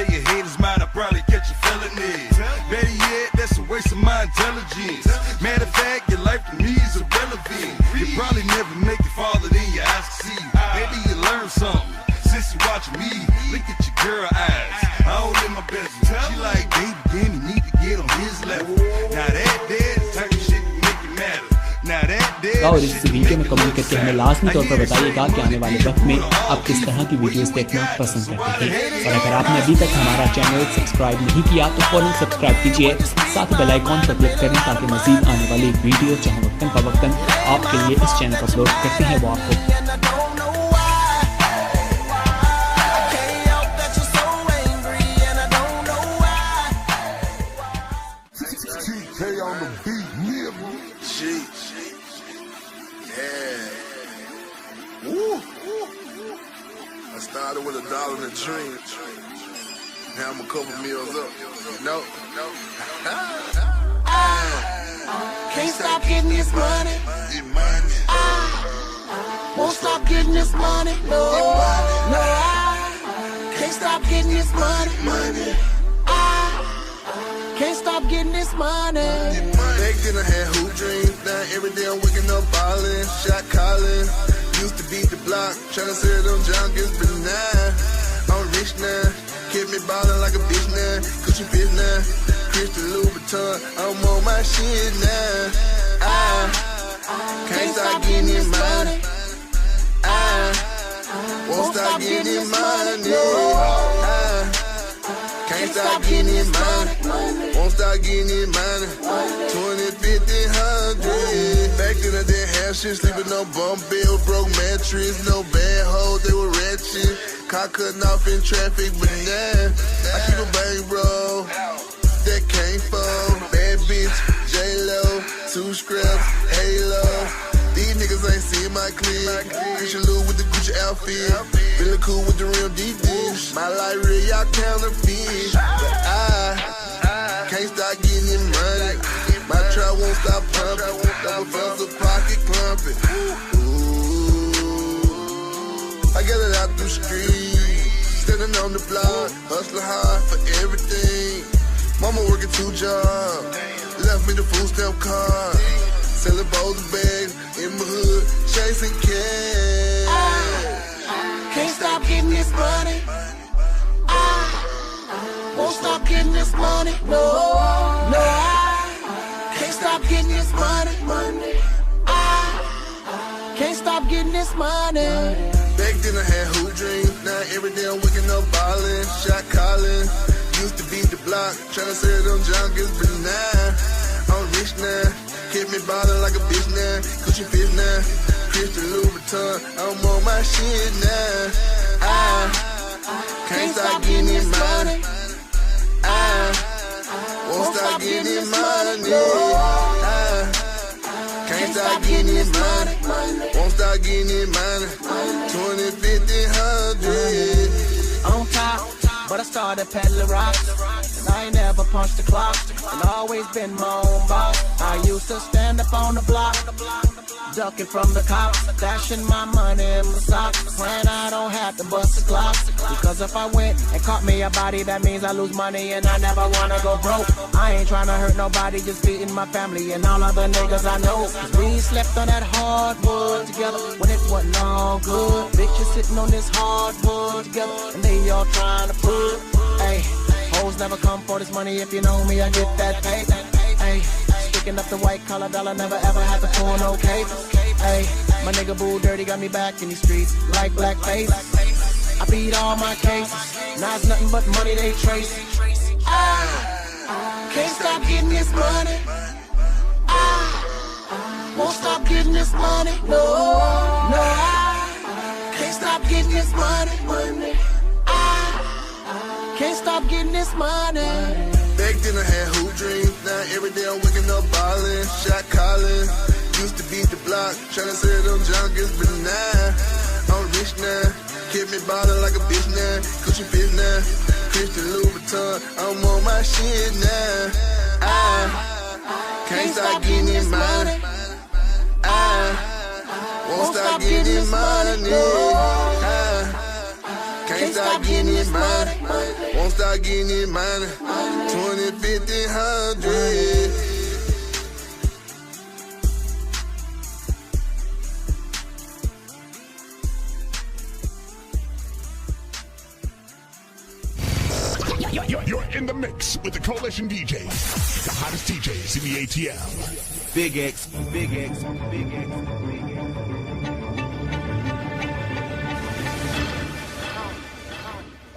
pay your haters mind, I probably catch a felony. Better yet, that's a waste of my intelligence. Matter of fact, your life to me is irrelevant. You probably never make it farther than your eyes can see. Maybe you learn something since you watching me. Look at your girl eyes, I don't let my best. She like, baby, then you need to get on his level. Now that there, the type of shit that make it matter. Now that there. और इस video में comment करके हमें लाजमी तौर पर बताइएगा कि आने वाले वक्त में आप किस तरह की वीडियोस देखना पसंद करते हैं। और अगर आपने अभी तक हमारा चैनल सब्सक्राइब नहीं किया तो फौरन सब्सक्राइब कीजिए, साथ बेल आइकॉन पर क्लिक करें ताकि मजीद आने वाली वीडियो चाहे वक्तन फवक्तन आपके लिए इस चैनल पर अपलोड करते हैं वो आपको I started with $1 in a dream. Now I'm a couple meals up. You know? Can't stop getting this money. Get money. Won't stop getting this money. No, no. Can't stop getting this money. Can't stop getting this money. Back then I had hoop dreams. Now every day I'm waking up ballin', shot callin'. Used to beat the block, tryna sell them junkies, but nah, I'm rich now. Kept me ballin' like a bitch now. Gucci bitch now. Christian Louboutin, I'm on my shit now. I can't stop getting this money. I won't stop getting this money. Can't stop getting this money. Won't stop getting this money. 20, 50, 100. Back then I didn't have shit. Sleeping on bunk bed, broke mattress. No bad hoes, they were ratchet. Car cutting off in traffic, but now I keep a bankroll. That came from bad bitch, J-Lo, 2 scraps, Halo. These niggas ain't seen my clip. Christian Lou with the Gucci outfit. Feeling cool with the real deep dish. My life real, y'all counterfeit. But I can't stop getting this money. My trap won't stop pumping. Double fronts of pocket clumping. Ooh, I get it out through streets. Standing on the block, hustling hard for everything. Mama working 2 jobs. Left me the food stamp card. Selling bowls and bags in my hood, chasing cash. Can't stop getting this money. Won't stop getting this money. No, no. Can't stop getting this money. Can't stop getting this money. Back then I had hoop dreams. Now every day I'm waking up ballin', shot callin'. Used to beat the block, tryna sell them junkies, but now I'm rich now. Kept me ballin' like a bitch now. Gucci bitch now. Christian Louboutin, I'm on my shit now. I can't stop getting this money. I won't stop getting this money. I can't stop getting this money. Won't stop getting this money. 20, 50, 100. On top, but I started peddling rocks. And I ain't never punched the clock. And always been my own boss. I used to stand up on the block, ducking from the cops, dashing my money in my socks. Praying I don't have to bust the clock, because if I went and caught me a body, that means I lose money and I never wanna go broke. I ain't tryna hurt nobody, just beating my family and all other niggas I know. Cause we slept on that hardwood together when it wasn't all good. Bitches sitting on this hardwood together and they all trying to put. Hey, hoes never come for this money. If you know me, I get that pay. Hey, sticking up the white collar dollar, never ever had to pull no cape. Hey, my nigga Boo Dirty got me back in these streets like blackface. I beat all my cases, now it's nothing but money they trace. Can't stop getting this money. Won't stop getting this money. No, no. Can't stop getting this money. Can't stop getting this money. Back then I had hoop dreams. Now every day I'm waking up ballin', shot callin'. Used to beat the block, tryna sell them junkies, but now I'm rich now. Kept me ballin' like a bitch now. Gucci bitch now. Christian Louboutin, I'm on my shit now. I can't stop getting this money. I won't stop getting this money. Can't stop getting this money. Won't stop start getting it money. 20, 50, 100. You're in the mix with the Coalition DJs, the hottest DJs in the ATL. Big X, Big X, Big X, Big X.